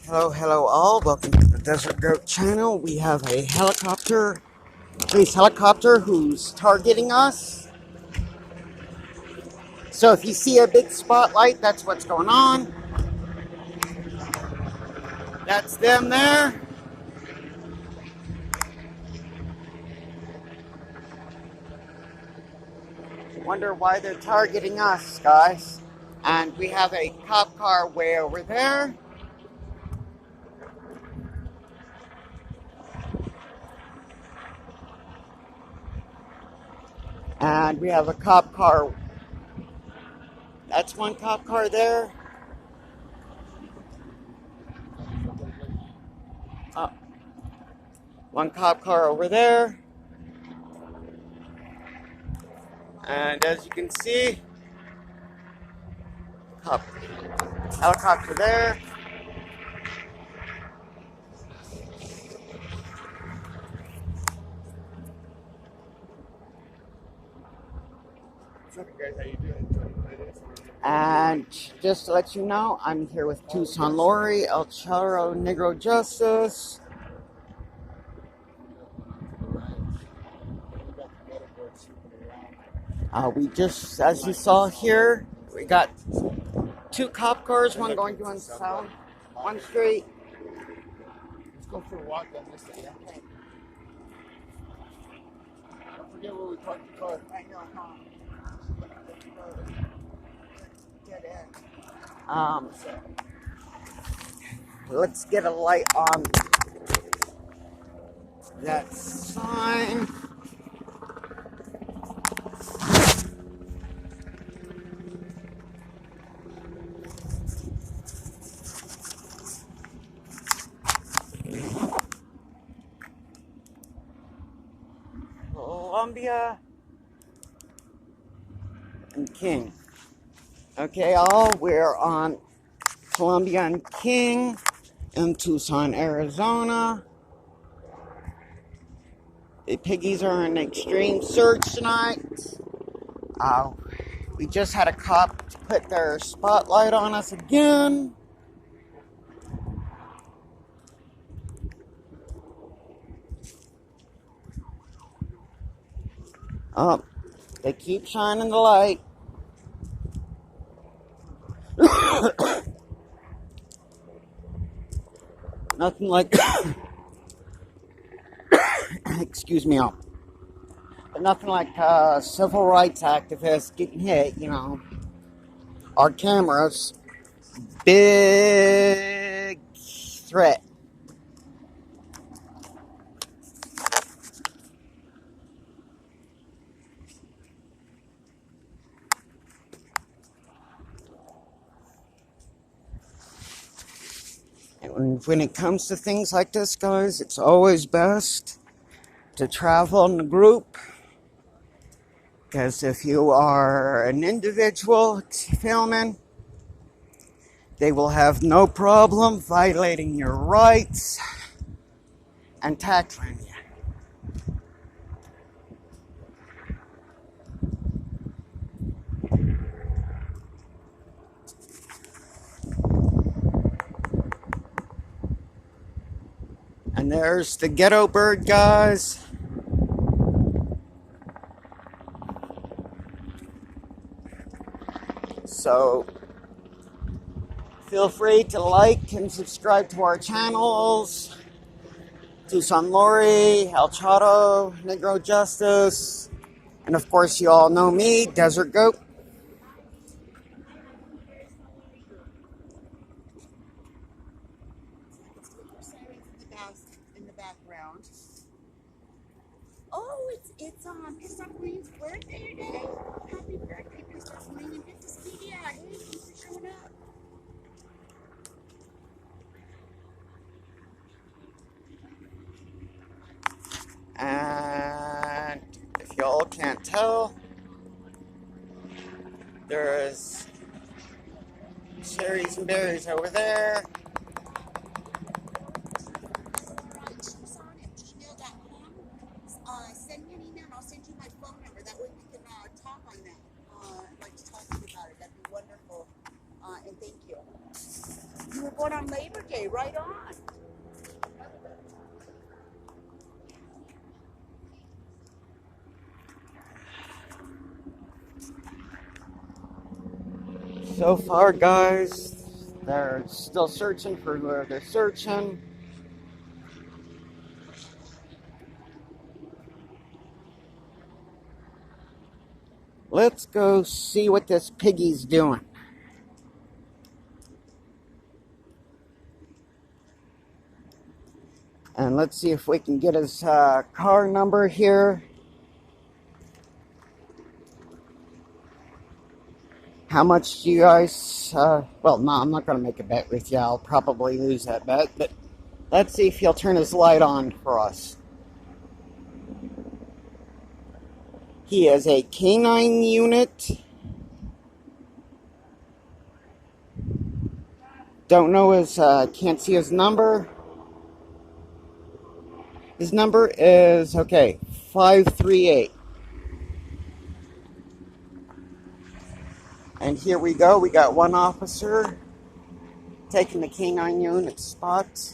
Hello all. Welcome to the Desert Goat channel. We have a police helicopter who's targeting us. So if you see a big spotlight, that's what's going on. That's them there. Wonder why they're targeting us, guys. And we have a cop car way over there. And we have a cop car. That's one cop car there. Uh, One cop car over there. And as you can see, helicopter there. What's up, guys? How you doing? And just to let you know, I'm here with Tucson Lori, El Charo Negro Justice. We just, as you saw here, we got two cop cars, one going to one south, one straight. Let's go for a walk on this thing. Okay. Don't forget where we parked the car. I know, huh? Dead end. Let's get a light on that sign. Columbia and King. Okay, all we're on Columbia and King in Tucson, Arizona. The piggies are in extreme search tonight. We just had a cop put their spotlight on us again. They keep shining the light. Nothing like, excuse me, but nothing like civil rights activists getting hit, you know. Our cameras, big threat. And when it comes to things like this, guys, it's always best to travel in a group. Because if you are an individual filming, they will have no problem violating your rights and tackling you. And there's the ghetto bird, guys. So feel free to like and subscribe to our channels. Tucson Lori, El Chato, Negro Justice, and of course you all know me, Desert Goat. In the background. Oh, it's Green's birthday today. Happy birthday, Mr. Green, and good to see you. Hey, thanks for showing up. And if y'all can't tell, there's cherries and berries over there. Send me an email and I'll send you my phone number. That way we can talk on that. I'd like to talk to you about it. That'd be wonderful. And thank you. You were going on Labor Day, right on. So far, guys, they're still searching for whoever they're searching. Let's go see what this piggy's doing. And let's see if we can get his car number here. How much do you guys, well, no, I'm not going to make a bet with you. I'll probably lose that bet, but let's see if he'll turn his light on for us. He is a canine unit. Don't know his, can't see his number. His number is, okay, 538. And here we go. We got one officer taking the canine unit spot.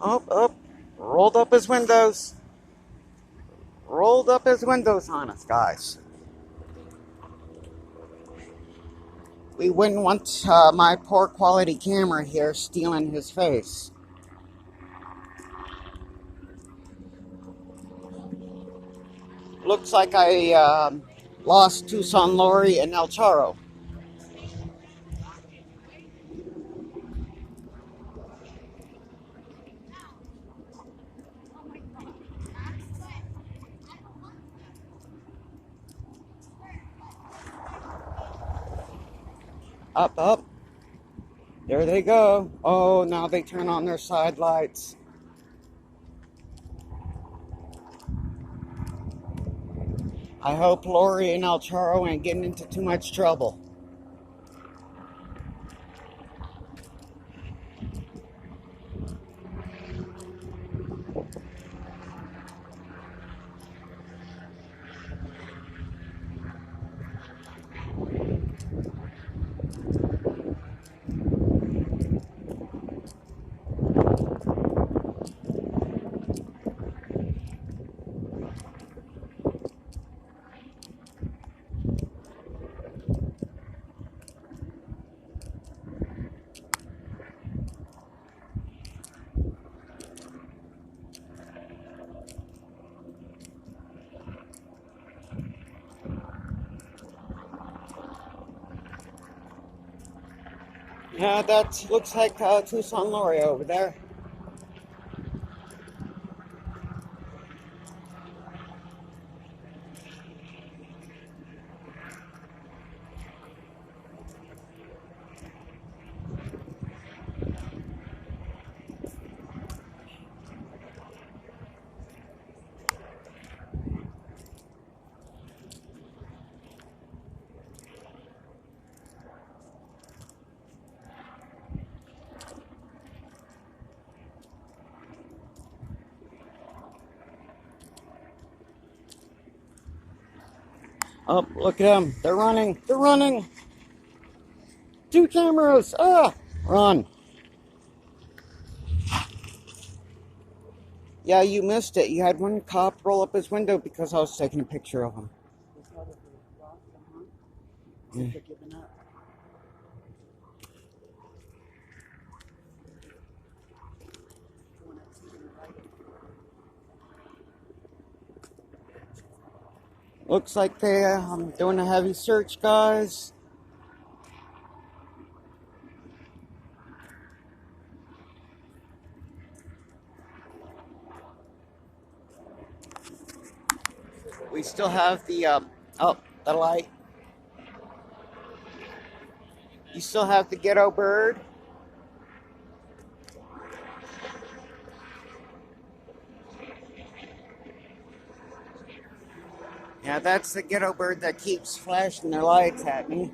Up. Rolled up his windows. Rolled up his windows on us, guys. We wouldn't want my poor quality camera here stealing his face. Looks like I lost Tucson Lori and El Charo. Up. There they go. Oh, now they turn on their side lights. I hope Lori and El Charo ain't getting into too much trouble. Yeah, that looks like Tucson Lori over there. Oh, look at them. They're running. They're running. 2 cameras. Ah, run. Yeah, you missed it. You had one cop roll up his window because I was taking a picture of him. Yeah. Looks like they're doing a heavy search, guys. We still have the, the light. You still have the ghetto bird. Yeah, that's the ghetto bird that keeps flashing their lights at me.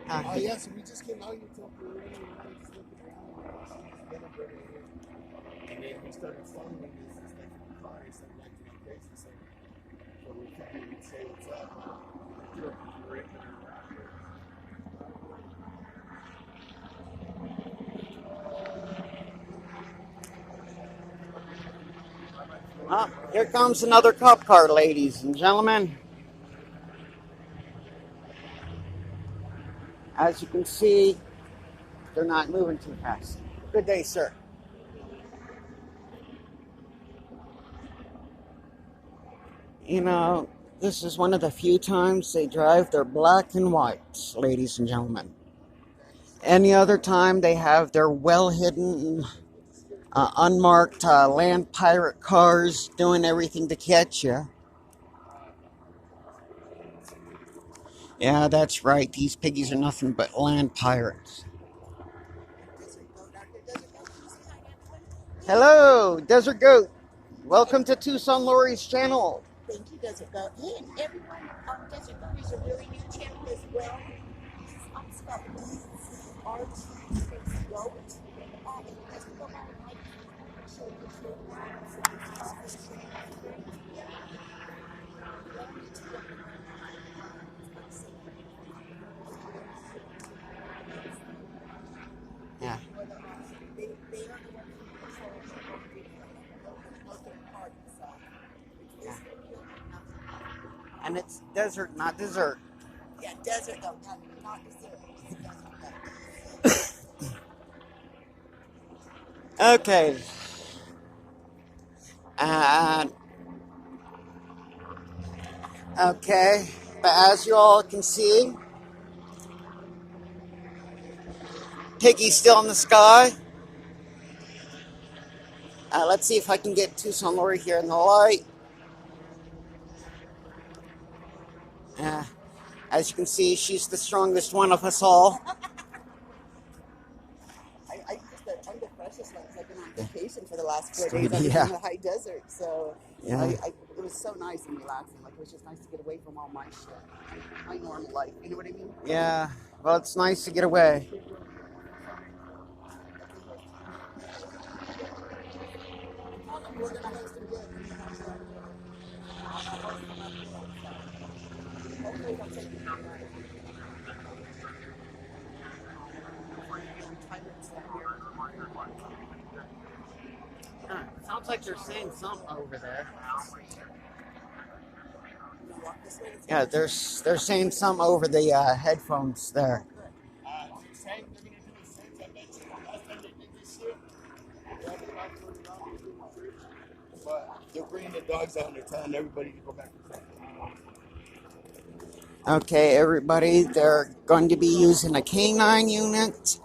Oh, yeah, so we just came out here to we were just looking around and we see this yellow bird right here. And then we started following this. It's like car. He said, like, to my face. He said, so we could be, we'd say what's up. You're right there. Here comes another cop car, ladies and gentlemen. As you can see, they're not moving too fast. Good day, sir. You know, this is one of the few times they drive their black and whites, ladies and gentlemen. Any other time they have their well-hidden, unmarked land pirate cars doing everything to catch you. Yeah, that's right. These piggies are nothing but land pirates. Hello, Desert Goat. Welcome to Tucson Lori's channel. Thank you, Desert Goat. Hey, and everyone, Desert Goat is a really new channel as well. It's spelled E-R-T-Space Goat. And Desert Goat got a mic. So you can Yeah. they are the ones who control the party, so Yeah. And it's desert, not dessert. yeah, Desert Goat, not dessert. Desert Goat. Okay. And okay, but as you all can see, Piggy's still in the sky. Let's see if I can get Tucson Lori here in the light. As you can see, she's the strongest one of us all. I just I'm the freshest one because I've been on vacation for the last 4 days. I've been Yeah. in the high desert, so Yeah. it was so nice and relaxing. Like, it was just nice to get away from all my shit, my normal life. You know what I mean? Yeah. Well, it's nice to get away. We're gonna host them good. Hopefully they'll take me around. Sounds like they're saying something over there. Yeah, they're saying something over the headphones there. But they're bringing the dogs out and they're telling everybody to go back inside. Okay, everybody, they're going to be using a canine unit.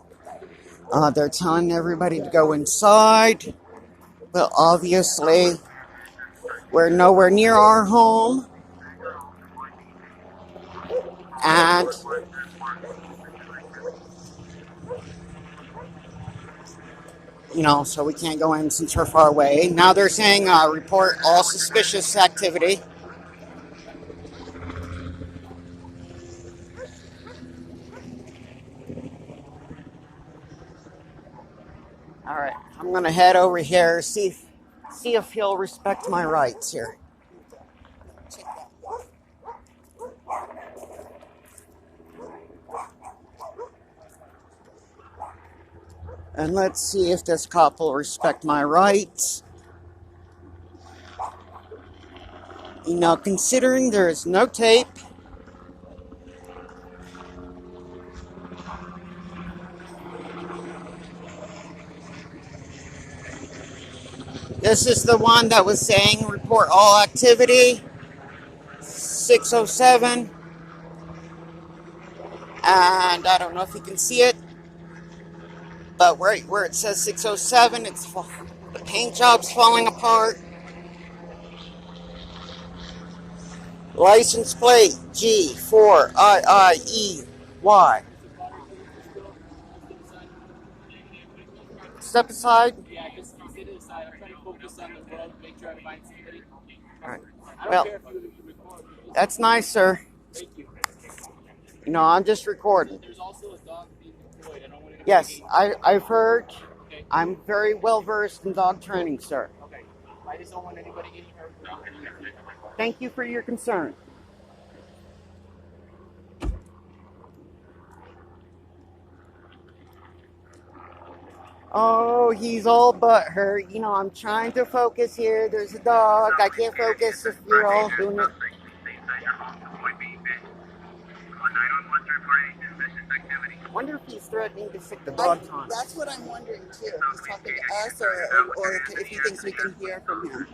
They're telling everybody to go inside. But obviously, we're nowhere near our home. And you know, so we can't go in since we're far away. Now they're saying report all suspicious activity. All right, I'm gonna head over here, see if he'll respect my rights here. And let's see if this cop will respect my rights. You know, considering there is no tape, this is the one that was saying report all activity, 607. And I don't know if you can see it, but right where it says 607, the paint job's falling apart. License plate G4IIEY. Step aside. Yeah, just sit aside. I'm trying to focus on the road, make sure I find somebody. All right. I don't Well, care if you record. that's nice, sir. Thank you. You know, I'm just recording. There's also a dog being deployed. I don't want to get Yes, I've heard. Okay. I'm very well versed in dog training, sir. Okay. I just don't want anybody getting hurt. Thank you for your concern. Oh, he's all butthurt. You know, I'm trying to focus here. There's a dog. I can't focus if you're all doing it. I wonder if he's threatening to stick the dog on. That's what I'm wondering too. If he's talking to us or if he thinks we can hear from him.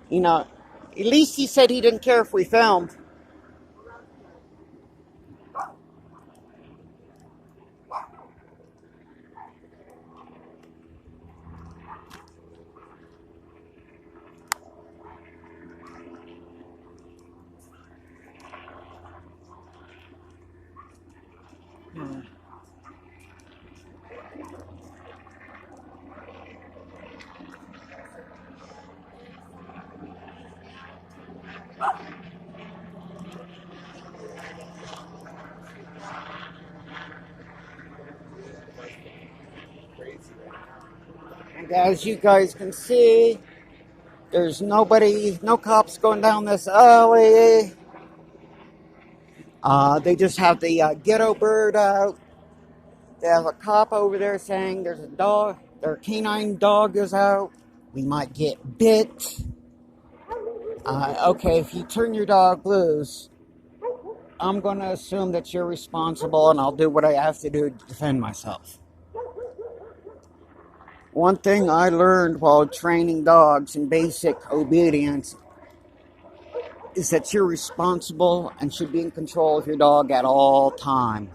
You know, at least he said he didn't care if we filmed. And as you guys can see, there's nobody, no cops going down this alley. They just have the ghetto bird out. They have a cop over there saying there's a dog, their canine dog is out. We might get bit. Okay, if you turn your dog loose, I'm going to assume that you're responsible and I'll do what I have to do to defend myself. One thing I learned while training dogs in basic obedience is that you're responsible and should be in control of your dog at all time.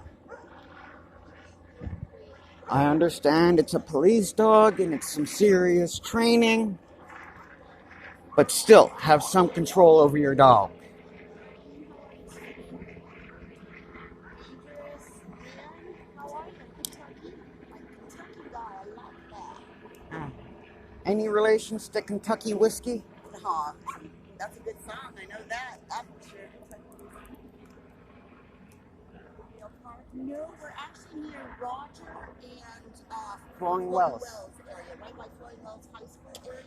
I understand it's a police dog and it's some serious training, but still have some control over your dog. Any relations to Kentucky whiskey? Huh. That's a good song. I know that. I'm sure. No, we're actually near Roger and Flowing Wells area, right by Flowing Wells High School area.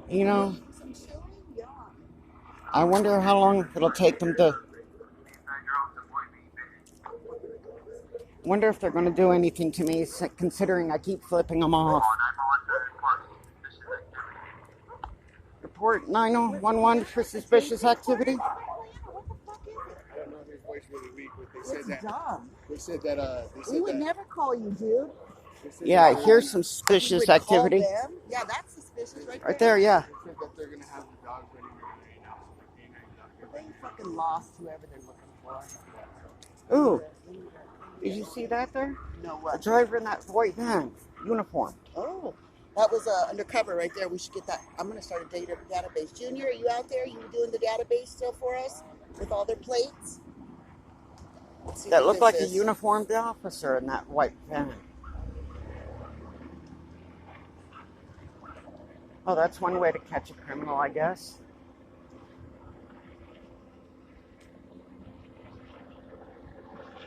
You know, Some chili? Yeah. I wonder how long it'll take them to... Wonder if they're going to do anything to me, considering I keep flipping them off. Report 911 for suspicious activity. What the fuck is it? I don't know, his voice really weak, but they It's said that. dumb. They said that. We would never call you, dude. Yeah, here's some We suspicious would activity. call them. Yeah, that's suspicious Right there, yeah. They said that they're gonna have the dogs ready right now. But they fucking lost whoever they're looking for. Ooh, did you see that there? No A what? driver in that white van, uniform. Oh, that was undercover right there. We should get that. I'm gonna start a database. Junior, are you out there? You doing the database still for us with all their plates? Let's see That who looked this like a is. uniformed officer in that white van. Oh, that's one way to catch a criminal, I guess.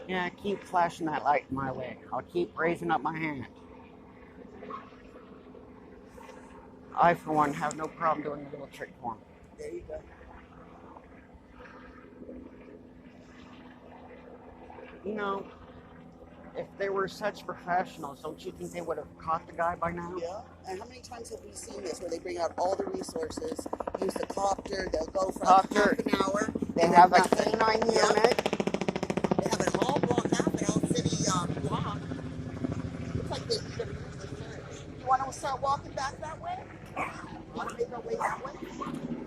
Yeah, keep flashing that light my way. I'll keep raising up my hand. I, for one, have no problem doing a little trick for him. There you go. You know, if they were such professionals, don't you think they would have caught the guy by now? Yeah. And how many times have we seen this where they bring out all the resources, use the copter, they'll go for like Copter. half an hour. They and have a nothing. canine Yep. unit. They have it all blocked out, the old city block. Looks like they did a search. You want to start walking back that way? Want to make our way that way?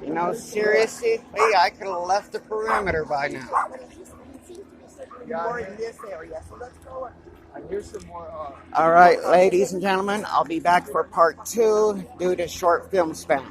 You know, seriously, I could have left the perimeter by now. But it seems to be circling more in this area, so let's go. And here's some more. All right, ladies and gentlemen, I'll be back for part 2 due to short film span.